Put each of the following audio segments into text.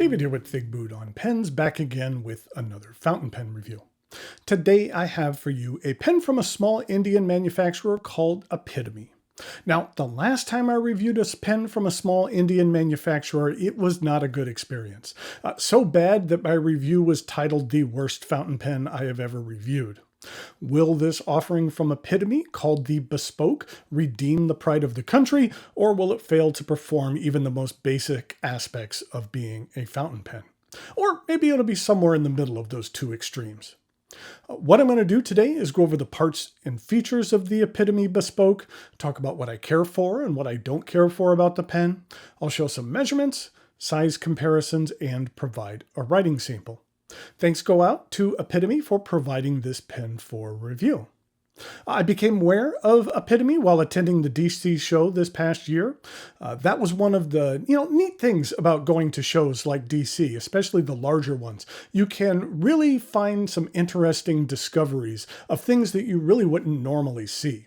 David here with Figboot on Pens, back again with another fountain pen review. Today I have for you a pen from a small Indian manufacturer called Epitome. Now, the last time I reviewed a pen from a small Indian manufacturer, it was not a good experience. So bad that my review was titled The Worst Fountain Pen I Have Ever Reviewed. Will this offering from Epitome, called the Bespoke, redeem the pride of the country, or will it fail to perform even the most basic aspects of being a fountain pen? Or maybe it'll be somewhere in the middle of those two extremes. What I'm going to do today is go over the parts and features of the Epitome Bespoke, talk about what I care for and what I don't care for about the pen. I'll show some measurements, size comparisons, and provide a writing sample. Thanks go out to Epitome for providing this pen for review. I became aware of Epitome while attending the DC show this past year. That was one of the neat things about going to shows like DC, especially the larger ones. You can really find some interesting discoveries of things that you really wouldn't normally see.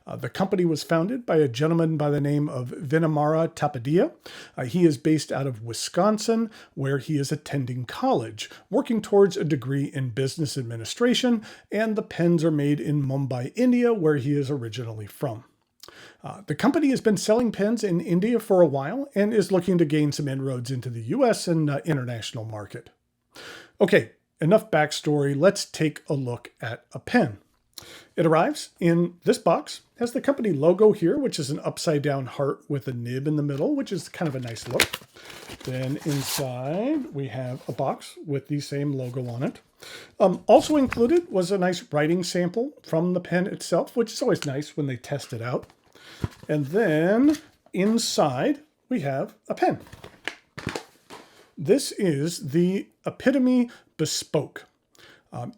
The company was founded by a gentleman by the name of Vinamara Tapadia. He is based out of Wisconsin, where he is attending college, working towards a degree in business administration, and the pens are made in Mumbai, India, where he is originally from. The company has been selling pens in India for a while and is looking to gain some inroads into the US and international market. Okay, enough backstory. Let's take a look at a pen. It arrives in this box, has the company logo here, which is an upside down heart with a nib in the middle, which is kind of a nice look. Then inside we have a box with the same logo on it. Also included was a nice writing sample from the pen itself, which is always nice when they test it out. And then inside we have a pen. This is the Epitome Bespoke.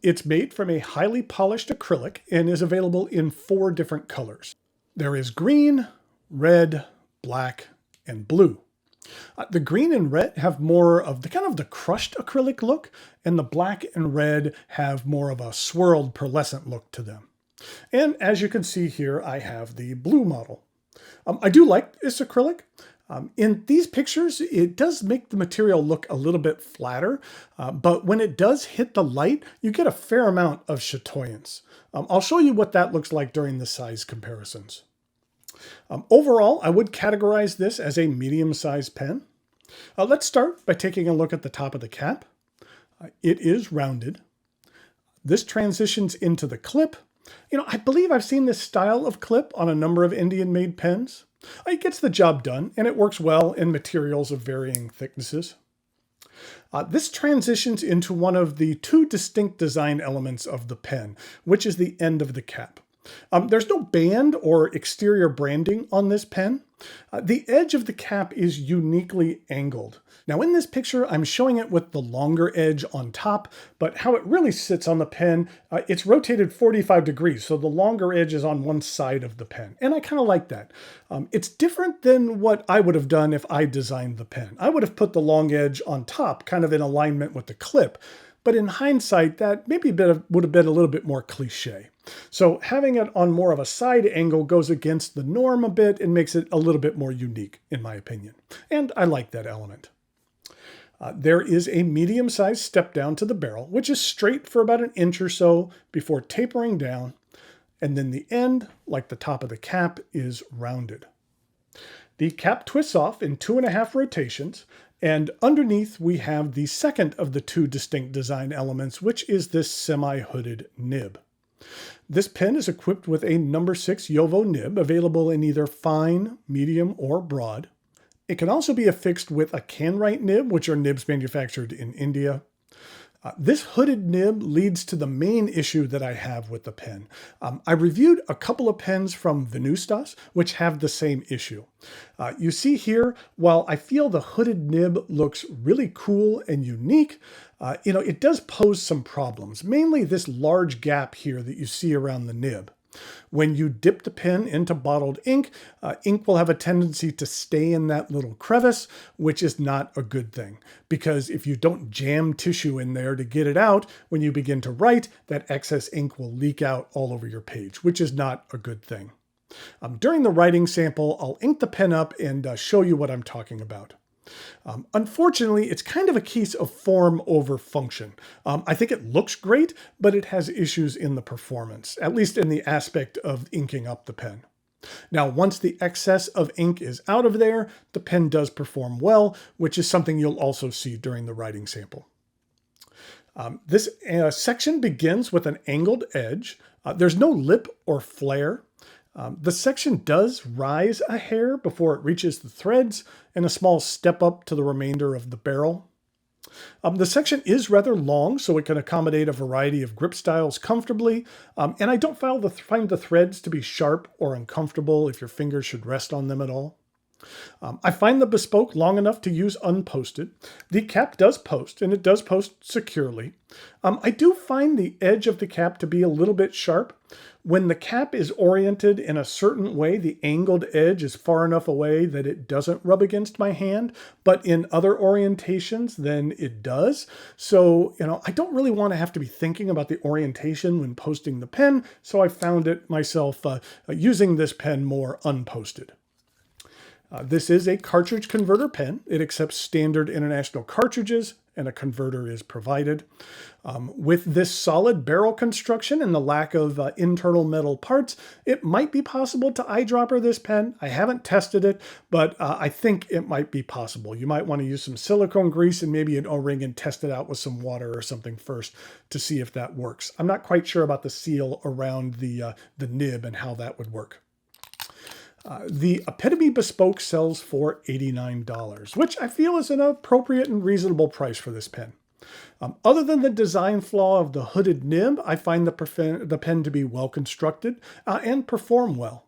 It's made from a highly polished acrylic and is available in 4 different colors. There is green, red, black, and blue. The green and red have more of the crushed acrylic look, and the black and red have more of a swirled pearlescent look to them. And as you can see here, I have the blue model. I do like this acrylic. In these pictures, it does make the material look a little bit flatter, but when it does hit the light, you get a fair amount of chatoyance. I'll show you what that looks like during the size comparisons. Overall, I would categorize this as a medium-sized pen. Let's start by taking a look at the top of the cap. It is rounded. This transitions into the clip. I believe I've seen this style of clip on a number of Indian-made pens. It gets the job done, and it works well in materials of varying thicknesses. This transitions into one of the 2 distinct design elements of the pen, which is the end of the cap. There's no band or exterior branding on this pen. The edge of the cap is uniquely angled. Now in this picture, I'm showing it with the longer edge on top, but how it really sits on the pen, it's rotated 45 degrees, so the longer edge is on one side of the pen, and I kind of like that. It's different than what I would have done if I designed the pen. I would have put the long edge on top, kind of in alignment with the clip, but in hindsight, that maybe would have been a little bit more cliche. So having it on more of a side angle goes against the norm a bit and makes it a little bit more unique, in my opinion. And I like that element. There is a medium-sized step down to the barrel, which is straight for about 1 inch or so before tapering down. And then the end, like the top of the cap, is rounded. The cap twists off in 2.5 rotations, and underneath we have the second of the 2 distinct design elements, which is this semi-hooded nib. This pen is equipped with a number 6 Yovo nib, available in either fine, medium, or broad. It can also be affixed with a can-write nib, which are nibs manufactured in India. This hooded nib leads to the main issue that I have with the pen. I reviewed a couple of pens from Venustas, which have the same issue. You see here, while I feel the hooded nib looks really cool and unique, it does pose some problems, mainly this large gap here that you see around the nib. When you dip the pen into bottled ink, ink will have a tendency to stay in that little crevice, which is not a good thing. Because if you don't jam tissue in there to get it out, when you begin to write, that excess ink will leak out all over your page, which is not a good thing. During the writing sample, I'll ink the pen up and show you what I'm talking about. Unfortunately, it's kind of a case of form over function. I think it looks great, but it has issues in the performance, at least in the aspect of inking up the pen. Now, once the excess of ink is out of there, the pen does perform well, which is something you'll also see during the writing sample. This section begins with an angled edge. There's no lip or flare. The section does rise a hair before it reaches the threads and a small step up to the remainder of the barrel. The section is rather long, so it can accommodate a variety of grip styles comfortably, and I don't find the threads to be sharp or uncomfortable if your fingers should rest on them at all. I find the Bespoke long enough to use unposted. The cap does post, and it does post securely. I do find the edge of the cap to be a little bit sharp. When the cap is oriented in a certain way, the angled edge is far enough away that it doesn't rub against my hand, but in other orientations, then it does. So, I don't really want to have to be thinking about the orientation when posting the pen, so I found it myself using this pen more unposted. This is a cartridge converter pen. It accepts standard international cartridges, and a converter is provided. With this solid barrel construction and the lack of internal metal parts, it might be possible to eyedropper this pen. I haven't tested it, but I think it might be possible. You might want to use some silicone grease and maybe an O-ring and test it out with some water or something first to see if that works. I'm not quite sure about the seal around the nib and how that would work. The Epitome Bespoke sells for $89, which I feel is an appropriate and reasonable price for this pen. Other than the design flaw of the hooded nib, I find the pen to be well constructed and perform well.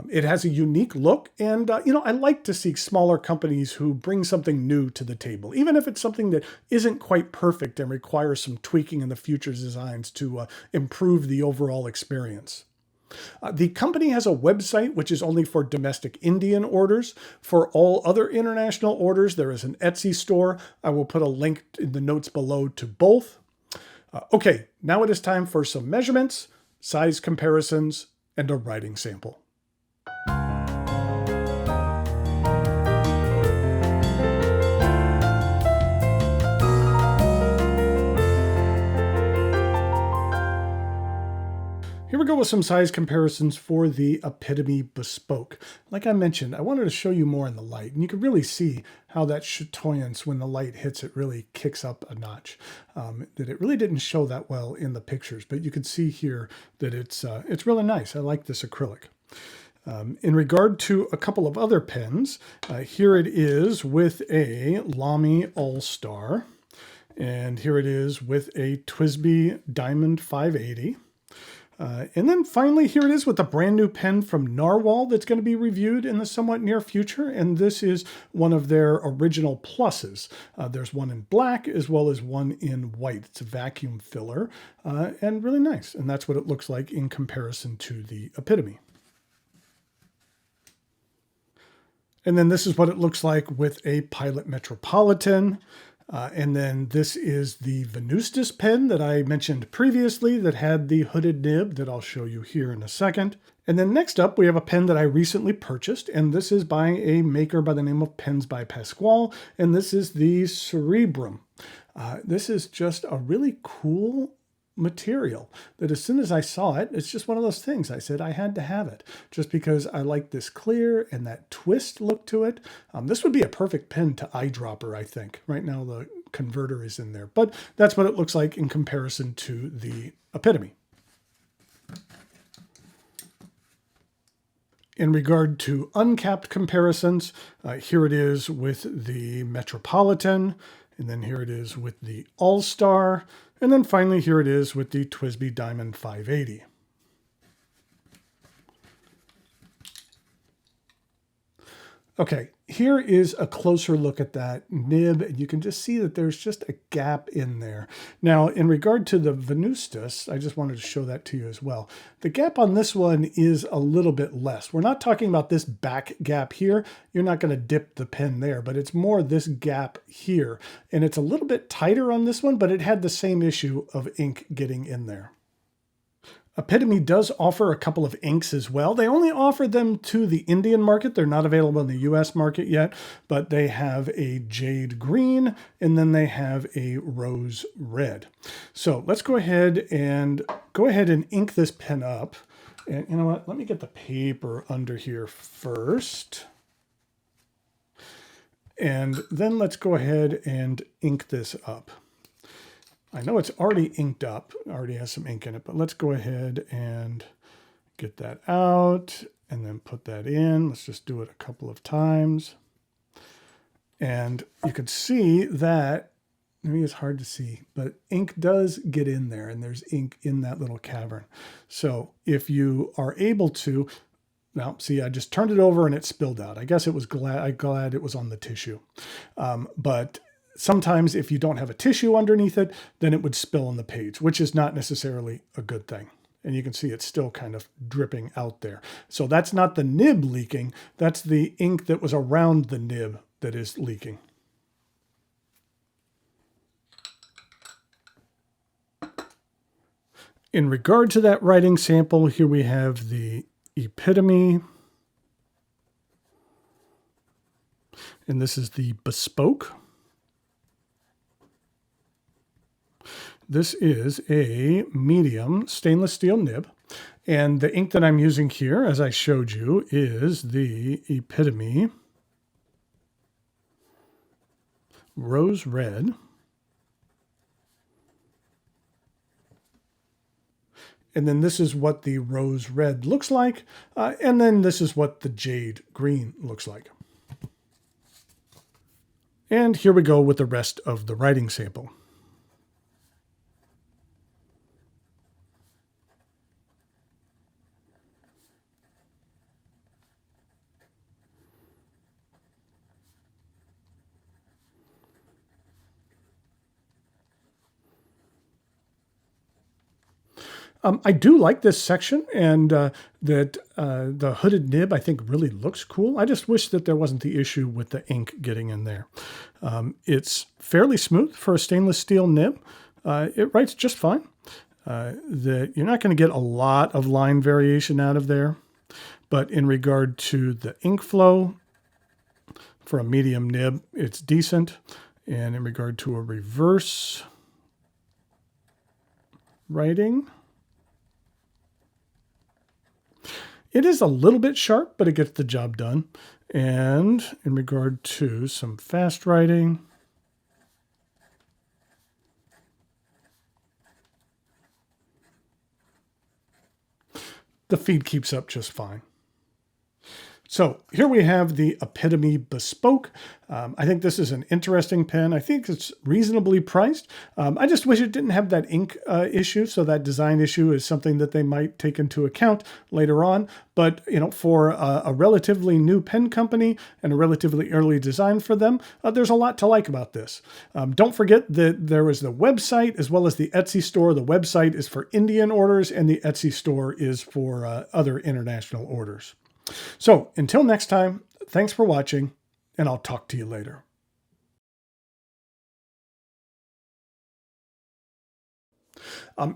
It has a unique look, and I like to see smaller companies who bring something new to the table, even if it's something that isn't quite perfect and requires some tweaking in the future designs to improve the overall experience. The company has a website which is only for domestic Indian orders. For all other international orders, there is an Etsy store. I will put a link in the notes below to both. Okay, now it is time for some measurements, size comparisons, and a writing sample. Here we go with some size comparisons for the Epitome Bespoke. Like I mentioned, I wanted to show you more in the light, and you can really see how that chatoyance, when the light hits it, really kicks up a notch. That it really didn't show that well in the pictures, but you can see here that it's really nice. I like this acrylic. In regard to a couple of other pens, here it is with a Lamy All-Star, and here it is with a TWSBI Diamond 580. And then finally, here it is with a brand new pen from Narwhal that's going to be reviewed in the somewhat near future. And this is one of their original pluses. There's one in black as well as one in white. It's a vacuum filler and really nice. And that's what it looks like in comparison to the Epitome. And then this is what it looks like with a Pilot Metropolitan. And then this is the Venustus pen that I mentioned previously that had the hooded nib that I'll show you here in a second. And then next up, we have a pen that I recently purchased, and this is by a maker by the name of Pens by Pasquale, and this is the Cerebrum. This is just a really cool material that as soon as I saw it, it's just one of those things. I said I had to have it just because I like this clear and that twist look to it. This would be a perfect pen to eyedropper, I think. Right now the converter is in there, but that's what it looks like in comparison to the Epitome. In regard to uncapped comparisons, here it is with the Metropolitan, and then here it is with the All-Star, and then finally here it is with the TWSBI Diamond 580. Okay, here is a closer look at that nib, and you can just see that there's just a gap in there. Now, in regard to the Venustus, I just wanted to show that to you as well. The gap on this one is a little bit less. We're not talking about this back gap here. You're not going to dip the pen there, but it's more this gap here. And it's a little bit tighter on this one, but it had the same issue of ink getting in there. Epitome does offer a couple of inks as well. They only offer them to the Indian market. They're not available in the US market yet, but they have a jade green and then they have a rose red. So let's go ahead and ink this pen up. And you know what? Let me get the paper under here first. And then let's go ahead and ink this up. I know it's already inked up, already has some ink in it, but let's go ahead and get that out and then put that in. Let's just do it a couple of times. And you can see that, maybe it's hard to see, but ink does get in there and there's ink in that little cavern. So if you are able to, now see, I just turned it over and it spilled out. I guess it was glad it was on the tissue. But sometimes if you don't have a tissue underneath it, then it would spill on the page, which is not necessarily a good thing. And you can see it's still kind of dripping out there. So that's not the nib leaking, that's the ink that was around the nib that is leaking. In regard to that writing sample, here we have the Epitome, and this is the Bespoke. This is a medium stainless steel nib, and the ink that I'm using here, as I showed you, is the Epitome Rose Red. And then this is what the rose red looks like, and then this is what the jade green looks like. And here we go with the rest of the writing sample. I do like this section, and that the hooded nib I think really looks cool. I just wish that there wasn't the issue with the ink getting in there. It's fairly smooth for a stainless steel nib. It writes just fine. You're not going to get a lot of line variation out of there, but in regard to the ink flow for a medium nib, it's decent. And in regard to a reverse writing, it is a little bit sharp, but it gets the job done. And in regard to some fast writing, the feed keeps up just fine. So here we have the Epitome Bespoke. I think this is an interesting pen. I think it's reasonably priced. I just wish it didn't have that ink issue, so that design issue is something that they might take into account later on. But you know, for a relatively new pen company and a relatively early design for them, there's a lot to like about this. Don't forget that there is the website as well as the Etsy store. The website is for Indian orders and the Etsy store is for other international orders. So until next time, thanks for watching, and I'll talk to you later.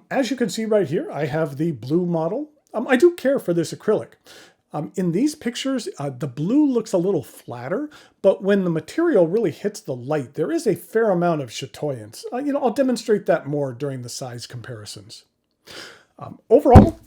As you can see right here, I have the blue model. I do care for this acrylic. In these pictures, the blue looks a little flatter, but when the material really hits the light, there is a fair amount of chatoyance. I'll demonstrate that more during the size comparisons. Overall,